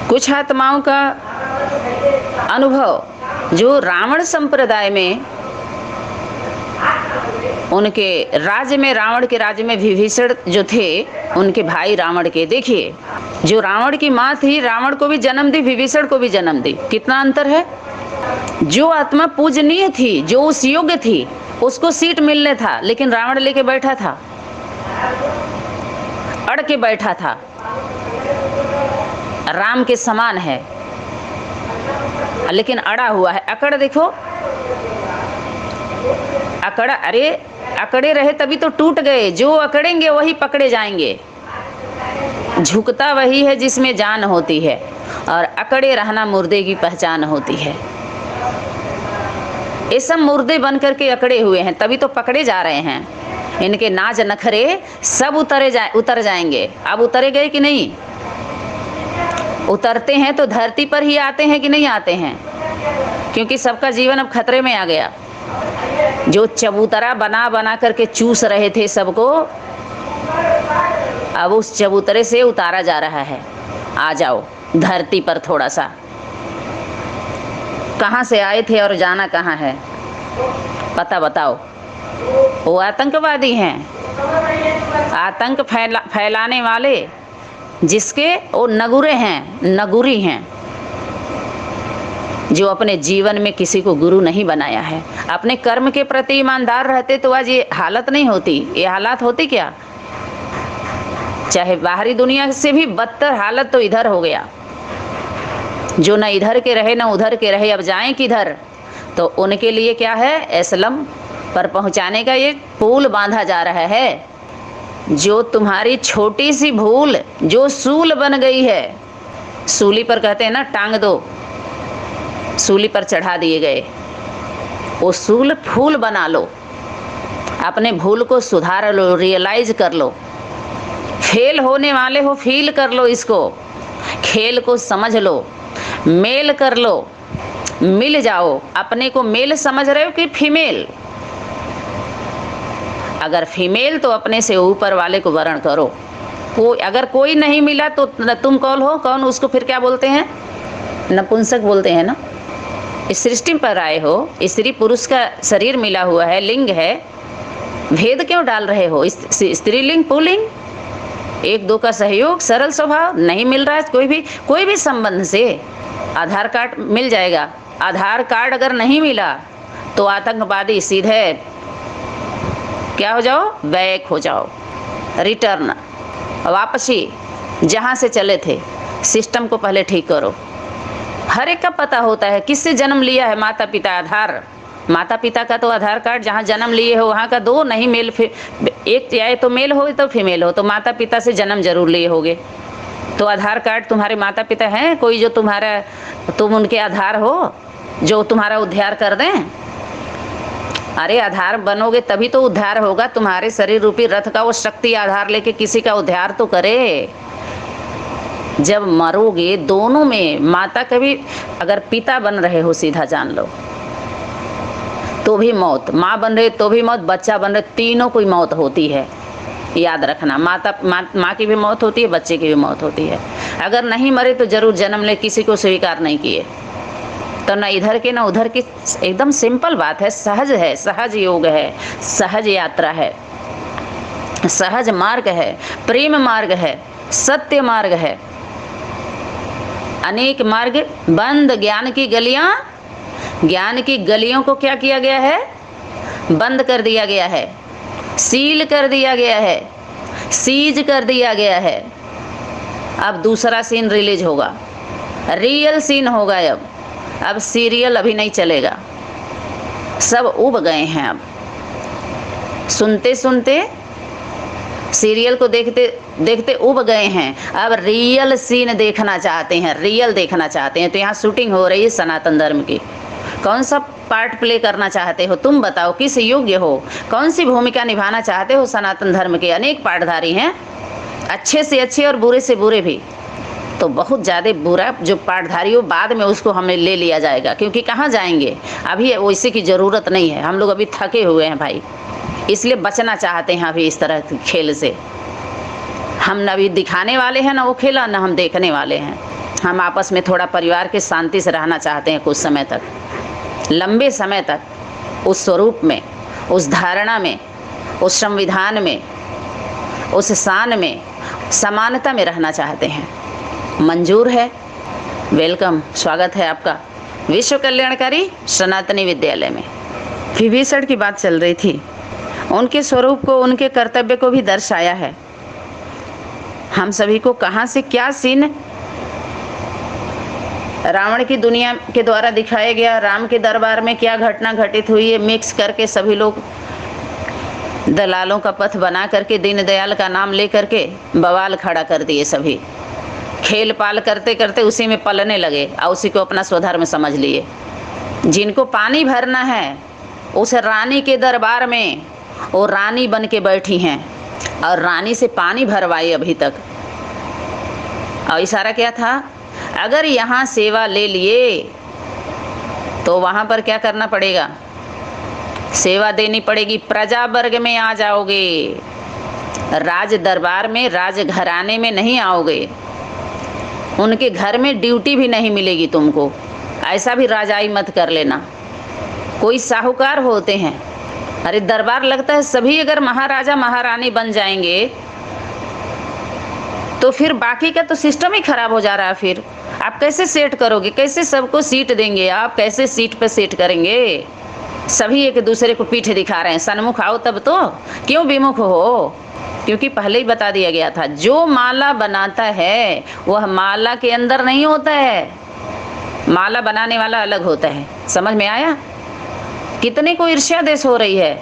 कुछ आत्माओं का अनुभव जो रावण संप्रदाय में, उनके राज्य में, रावण के राज्य में विभीषण जो थे, उनके भाई रावण के, देखिए जो रावण की माँ थी, रावण को भी जन्म दी, विभीषण को भी जन्म दी, कितना अंतर है। जो आत्मा पूजनीय थी, जो उस योग्य थी, उसको सीट मिलने था, लेकिन रावण लेके बैठा था, अड़ के बैठा था। राम के समान है लेकिन अड़ा हुआ है। अकड़ देखो, अकड़ा, अरे अकड़े रहे तभी तो टूट गए। जो अकड़ेंगे वही पकड़े जाएंगे। झुकता वही है जिसमें जान होती है, और अकड़े रहना मुर्दे की पहचान होती है। ये सब मुर्दे बन करके अकड़े हुए हैं, तभी तो पकड़े जा रहे हैं। इनके नाज नखरे सब उतर जाएंगे। अब उतरे गए कि नहीं? उतरते हैं तो धरती पर ही आते हैं कि नहीं आते हैं? क्योंकि सबका जीवन अब खतरे में आ गया। जो चबूतरा बना बना करके चूस रहे थे सबको, अब उस चबूतरे से उतारा जा रहा है। आ जाओ धरती पर थोड़ा सा। कहाँ से आए थे और जाना कहाँ है, पता बताओ। वो आतंकवादी हैं, आतंक फैलाने वाले, जिसके वो नगुरे हैं, नगुरी हैं, जो अपने जीवन में किसी को गुरु नहीं बनाया है। अपने कर्म के प्रति ईमानदार रहते तो आज ये हालत नहीं होती। ये हालात होती क्या? चाहे बाहरी दुनिया से भी बदतर हालत तो इधर हो गया। जो न इधर के रहे न उधर के रहे, अब जाएं किधर? तो उनके लिए क्या है, एसलम पर पहुंचाने का ये पुल बांधा जा रहा है। जो तुम्हारी छोटी सी भूल जो सूल बन गई है, सूली पर कहते हैं ना, टांग दो, सूली पर चढ़ा दिए गए, वो सूल फूल बना लो। अपने भूल को सुधार लो, रियलाइज कर लो। फेल होने वाले हो, फील कर लो इसको, खेल को समझ लो, मेल कर लो, मिल जाओ। अपने को मेल समझ रहे हो कि फीमेल? अगर फीमेल तो अपने से ऊपर वाले को वर्ण करो। अगर कोई नहीं मिला तो तुम कौन हो? कौन उसको फिर क्या बोलते हैं? नपुंसक बोलते हैं ना। इस सृष्टि पर आए हो, स्त्री पुरुष का शरीर मिला हुआ है, लिंग है, भेद क्यों डाल रहे हो? स्त्रीलिंग पुल्लिंग, एक दो का सहयोग, सरल स्वभाव नहीं मिल रहा है कोई भी संबंध से। आधार कार्ड मिल जाएगा। आधार कार्ड अगर नहीं मिला तो आतंकवादी सीधे क्या हो जाओ? बैक हो जाओ, रिटर्न, वापसी जहाँ से चले थे। सिस्टम को पहले ठीक करो। हर एक का पता होता है किससे जन्म लिया है। माता पिता, आधार, माता पिता का तो आधार कार्ड जहाँ जन्म लिए हो वहाँ का दो, नहीं मेल, एक या तो मेल हो तो फीमेल हो, तो माता पिता से जन्म जरूर लिए होगे। तो आधार कार्ड तुम्हारे माता पिता हैं कोई जो तुम उनके आधार हो, जो तुम्हारा उद्धार कर दें? अरे आधार बनोगे तभी तो उद्धार होगा। तुम्हारे शरीर रूपी रथ का वो शक्ति आधार लेके किसी का उद्धार तो करे। जब मरोगे दोनों में, माता का भी अगर पिता बन रहे हो, सीधा जान लो, तो भी मौत, माँ बन रहे तो भी मौत, बच्चा बन रहे, तीनों कोई मौत होती है। याद रखना, माँ की भी मौत होती है, बच्चे की भी मौत होती है। अगर नहीं मरे तो जरूर जन्म ले, किसी को स्वीकार नहीं किए तो न इधर के न उधर की। एकदम सिंपल बात है, सहज है, सहज योग है, सहज यात्रा है, सहज मार्ग है, प्रेम मार्ग है, सत्य मार्ग है। अनेक मार्ग बंद, ज्ञान की गलियां, ज्ञान की गलियों को क्या किया गया है? बंद कर दिया गया है, सील कर दिया गया है, सीज कर दिया गया है। अब दूसरा सीन रिलीज होगा, रियल सीन होगा। अब सीरियल अभी नहीं चलेगा। सब उब गए हैं। अब सुनते सुनते, सीरियल को देखते देखते उब गए हैं। अब रियल सीन देखना चाहते हैं, रियल देखना चाहते हैं। तो यहाँ शूटिंग हो रही है सनातन धर्म की। कौन सा पार्ट प्ले करना चाहते हो? तुम बताओ, किस योग्य हो? कौन सी भूमिका निभाना चाहते हो? सनातन धर्म के अनेक पाठधारी हैं, अच्छे से अच्छे और बुरे से बुरे भी। तो बहुत ज़्यादा बुरा जो पाठधारी हो, बाद में उसको हमें ले लिया जाएगा, क्योंकि कहाँ जाएंगे? अभी वैसे की ज़रूरत नहीं है। हम लोग अभी थके हुए हैं भाई, इसलिए बचना चाहते हैं अभी इस तरह के खेल से। हम न अभी दिखाने वाले हैं, ना वो खेला, ना हम देखने वाले हैं। हम आपस में थोड़ा परिवार के शांति से रहना चाहते हैं कुछ समय तक, लंबे समय तक उस स्वरूप में, उस धारणा में, उस संविधान में, उस शान में, समानता में रहना चाहते हैं। मंजूर है? वेलकम, स्वागत है आपका विश्व कल्याणकारी सनातनी विद्यालय में। विभीषण की बात चल रही थी, उनके स्वरूप को, उनके कर्तव्य को भी दर्शाया है। हम सभी को कहाँ से क्या सीन रावण की दुनिया के द्वारा दिखाया गया, राम के दरबार में क्या घटना घटित हुई है, मिक्स करके सभी लोग दलालों का पथ बना करके दीनदयाल का नाम ले करके बवाल खड़ा कर दिए। सभी खेल पाल करते करते उसी में पलने लगे और उसी को अपना स्वधर्म समझ लिए। जिनको पानी भरना है उस रानी के दरबार में वो रानी बन के बैठी हैं और रानी से पानी भरवाई अभी तक। और इशारा क्या था, अगर यहाँ सेवा ले लिए तो वहाँ पर क्या करना पड़ेगा, सेवा देनी पड़ेगी, प्रजा वर्ग में आ जाओगे, राज दरबार में, राज घराने में नहीं आओगे, उनके घर में ड्यूटी भी नहीं मिलेगी तुमको। ऐसा भी राजाई मत कर लेना। कोई साहूकार होते हैं, अरे दरबार लगता है, सभी अगर महाराजा महारानी बन जाएंगे तो फिर बाकी का तो सिस्टम ही खराब हो जा रहा है। फिर आप कैसे सेट करोगे, कैसे सबको सीट देंगे, आप कैसे सीट पे सेट करेंगे? सभी एक दूसरे को पीठ दिखा रहे हैं, सन्मुख आओ तब तो, क्यों विमुख हो? क्योंकि पहले ही बता दिया गया था, जो माला बनाता है वह माला के अंदर नहीं होता है, माला बनाने वाला अलग होता है। समझ में आया? कितने को ईर्ष्या देश हो रही है,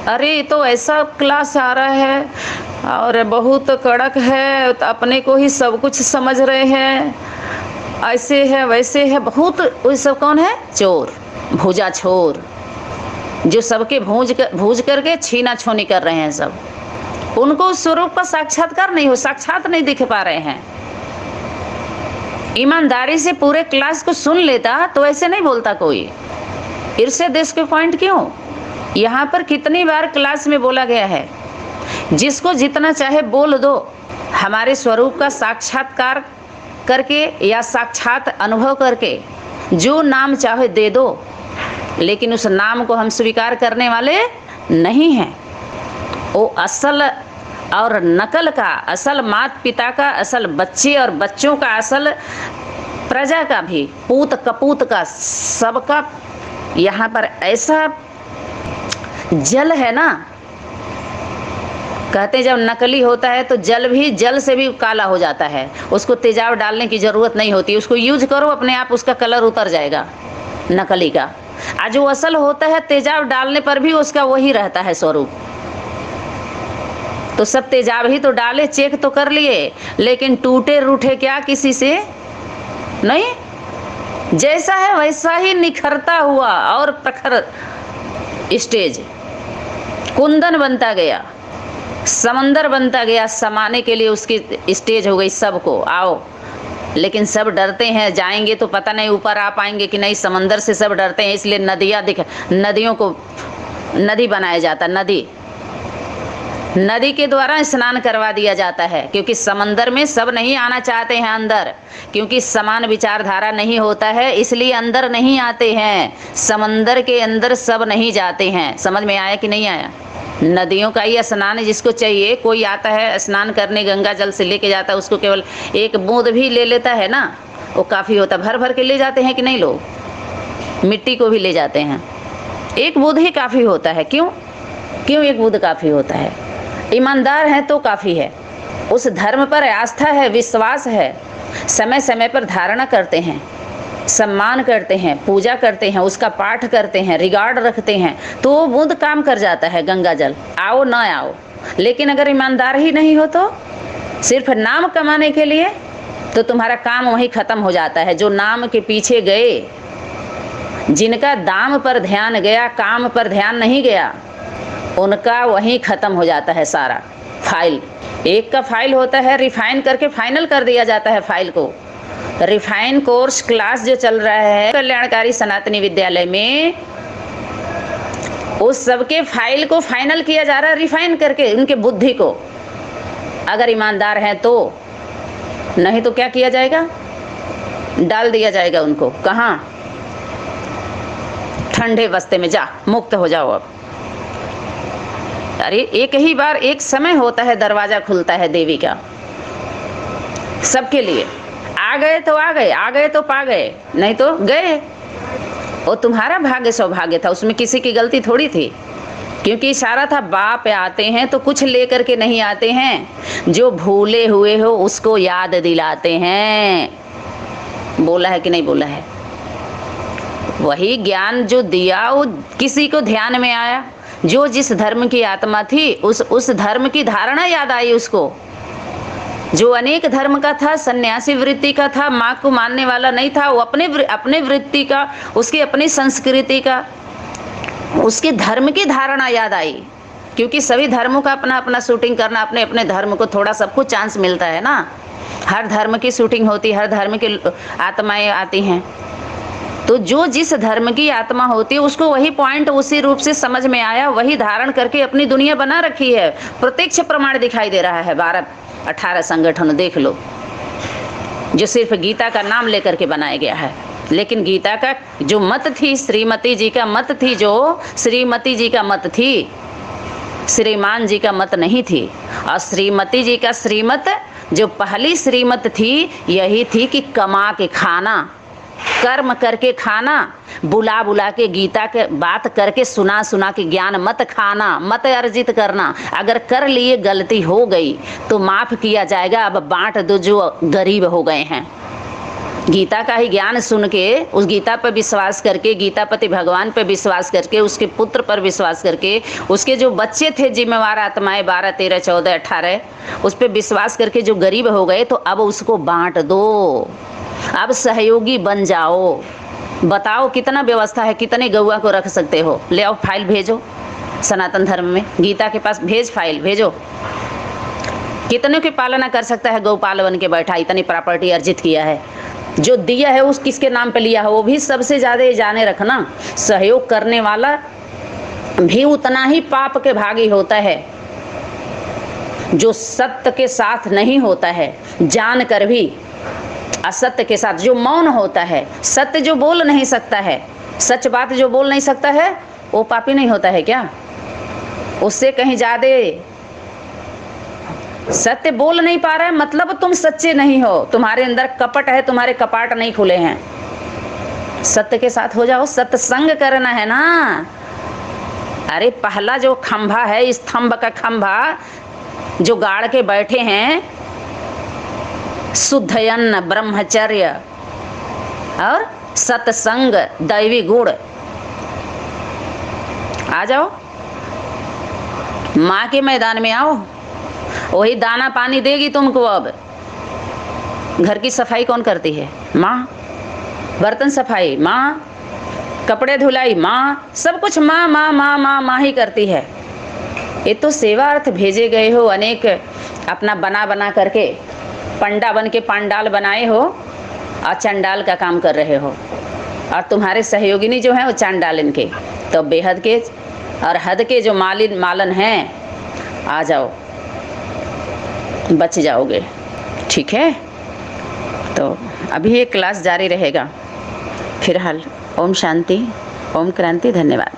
अरे तो ऐसा क्लास आ रहा है और बहुत कड़क है, तो अपने को ही सब कुछ समझ रहे हैं, ऐसे है वैसे है। बहुत वही सब कौन है? चोर, भूजा छोर, जो सबके भूज करके छीना छोनी कर रहे हैं सब। उनको उस स्वरूप का साक्षात्कार नहीं हो, साक्षात नहीं दिख पा रहे हैं। ईमानदारी से पूरे क्लास को सुन लेता तो ऐसे नहीं बोलता कोई। ईर्ष्या देश के पॉइंट क्यों? यहाँ पर कितनी बार क्लास में बोला गया है, जिसको जितना चाहे बोल दो, हमारे स्वरूप का साक्षात्कार करके या साक्षात अनुभव करके जो नाम चाहे दे दो, लेकिन उस नाम को हम स्वीकार करने वाले नहीं हैं। वो असल और नकल का, असल माता पिता का, असल बच्चे और बच्चों का, असल प्रजा का भी, पूत कपूत का, सबका यहाँ पर ऐसा जल है ना। कहते जब नकली होता है तो जल भी जल से भी काला हो जाता है, उसको तेजाब डालने की ज़रूरत नहीं होती, उसको यूज करो अपने आप उसका कलर उतर जाएगा नकली का। आज जो असल होता है तेजाब डालने पर भी उसका वही रहता है स्वरूप। तो सब तेजाब ही तो डाले, चेक तो कर लिए, लेकिन टूटे रूठे क्या किसी से नहीं। जैसा है वैसा ही निखरता हुआ और प्रखर स्टेज कुंदन बनता गया, समंदर बनता गया, समाने के लिए उसकी स्टेज हो गई। सबको आओ, लेकिन सब डरते हैं, जाएंगे तो पता नहीं ऊपर आ पाएंगे कि नहीं। समंदर से सब डरते हैं, इसलिए नदियों को नदी बनाया जाता, नदी के द्वारा स्नान करवा दिया जाता है, क्योंकि समंदर में सब नहीं आना चाहते हैं अंदर, क्योंकि समान विचारधारा नहीं होता है, इसलिए अंदर नहीं आते हैं। समंदर के अंदर सब नहीं जाते हैं। समझ में आया कि नहीं आया? नदियों का ही स्नान जिसको चाहिए, कोई आता है स्नान करने गंगा जल से लेके जाता है, उसको केवल एक बूंद भी ले लेता है ना, वो काफ़ी होता। भर भर के ले जाते हैं कि नहीं लोग, मिट्टी को भी ले जाते हैं, एक बूंद ही काफ़ी होता है। क्यों एक बूंद काफ़ी होता है? ईमानदार है तो काफ़ी है, उस धर्म पर आस्था है, विश्वास है, समय समय पर धारणा करते हैं, सम्मान करते हैं, पूजा करते हैं, उसका पाठ करते हैं, रिगार्ड रखते हैं, तो वो बूंद काम कर जाता है गंगा जल, आओ ना आओ। लेकिन अगर ईमानदार ही नहीं हो तो सिर्फ नाम कमाने के लिए, तो तुम्हारा काम वहीं ख़त्म हो जाता है। जो नाम के पीछे गए, जिनका दाम पर ध्यान गया, काम पर ध्यान नहीं गया, उनका वहीं ख़त्म हो जाता है सारा फाइल। एक का फाइल होता है, रिफाइन करके फाइनल कर दिया जाता है फाइल को। रिफाइन कोर्स क्लास जो चल रहा है कल्याणकारी सनातनी विद्यालय में, उस सबके फाइल को फाइनल किया जा रहा है रिफाइन करके, उनके बुद्धि को। अगर ईमानदार हैं तो, नहीं तो क्या किया जाएगा? डाल दिया जाएगा उनको। कहाँ? ठंडे बस्ते में, जा मुक्त हो जाओ अब। अरे एक ही बार एक समय होता है, दरवाजा खुलता है देवी का सबके लिए। आ गए तो आ गए, आ गए तो पा गए, नहीं तो गए। वो तुम्हारा भाग्य सौभाग्य था, उसमें किसी की गलती थोड़ी थी, क्योंकि इशारा था बाप आते हैं तो कुछ लेकर के नहीं आते हैं, जो भूले हुए हो उसको याद दिलाते हैं। बोला है कि नहीं बोला है? वही ज्ञान जो दिया वो किसी को ध्यान में आया, जो जिस धर्म की आत्मा थी उस धर्म की धारणा याद आई उसको। जो अनेक धर्म का था, सन्यासी वृत्ति का था, माँ को मानने वाला नहीं था, वो अपने वृत्ति का, उसकी अपनी संस्कृति का, उसके धर्म की धारणा याद आई। क्योंकि सभी धर्मों का अपना अपना शूटिंग करना, अपने अपने धर्म को थोड़ा सबको चांस मिलता है ना। हर धर्म की शूटिंग होती है, हर धर्म की आत्माएं आती हैं। तो जो जिस धर्म की आत्मा होती है उसको वही पॉइंट उसी रूप से समझ में आया, वही धारण करके अपनी दुनिया बना रखी है। प्रत्यक्ष प्रमाण दिखाई दे रहा है। 12-18 संगठन देख लो, जो सिर्फ गीता का नाम लेकर के बनाया गया है। लेकिन गीता का जो मत थी, श्रीमती जी का मत थी, जो श्रीमती जी का मत थी, श्रीमान जी का मत नहीं थी। और श्रीमती जी का श्रीमत, जो पहली श्रीमत थी, यही थी कि कमा के खाना, कर्म करके खाना, बुला बुला के गीता के बात करके सुना सुना के ज्ञान मत खाना, मत अर्जित करना। अगर कर लिए गलती हो गई तो माफ किया जाएगा, अब बांट दो जो गरीब हो गए हैं। गीता का ही ज्ञान सुन के, उस गीता पर विश्वास करके, गीतापति भगवान पर विश्वास करके, उसके पुत्र पर विश्वास करके, उसके जो बच्चे थे जिम्मेवार आत्माएं 12, 13, 14, 18, उस पर विश्वास करके जो गरीब हो गए, तो अब उसको बांट दो, अब सहयोगी बन जाओ। बताओ कितना व्यवस्था है, कितने गौआ को रख सकते हो? ले आओ फाइल भेजो सनातन धर्म में, गीता के पास भेज, फाइल भेजो। कितने की पालना कर सकता है गौपाल बन के बैठा, इतनी प्रॉपर्टी अर्जित किया है, जो दिया है उस किसके नाम पे लिया है, वो भी सबसे ज्यादा जाने रखना। सहयोग करने वाला भी उतना ही पाप के भागी होता है, जो सत्य के साथ नहीं होता है, जान कर भी असत्य के साथ, जो मौन होता है, सत्य जो बोल नहीं सकता है, सच बात जो बोल नहीं सकता है, वो पापी नहीं होता है क्या? उससे कहीं ज्यादा सत्य बोल नहीं पा रहा है, मतलब तुम सच्चे नहीं हो, तुम्हारे अंदर कपट है, तुम्हारे कपाट नहीं खुले हैं। सत्य के साथ हो जाओ, सत्संग करना है ना। अरे पहला जो खंभा है, स्तंभ का खंभा जो गाड़ के बैठे हैं, शुद्ध अन्न, ब्रह्मचर्य और सत्संग, दैवी गुण। आ जाओ, माँ के मैदान में आओ, वही दाना पानी देगी तुमको। अब घर की सफाई कौन करती है? माँ। बर्तन सफाई माँ, कपड़े धुलाई माँ, सब कुछ माँ माँ माँ माँ माँ ही करती है। ये तो सेवा अर्थ भेजे गए हो, अनेक अपना बना करके पंडा बन के पांडाल बनाए हो और चंडाल का काम कर रहे हो, और तुम्हारे सहयोगिनी जो है वो चांडाल इनके। तो बेहद के और हद के जो मालन हैं, आ जाओ, बच जाओगे। ठीक है, तो अभी ये क्लास जारी रहेगा। फिलहाल ओम शांति, ओम क्रांति, धन्यवाद।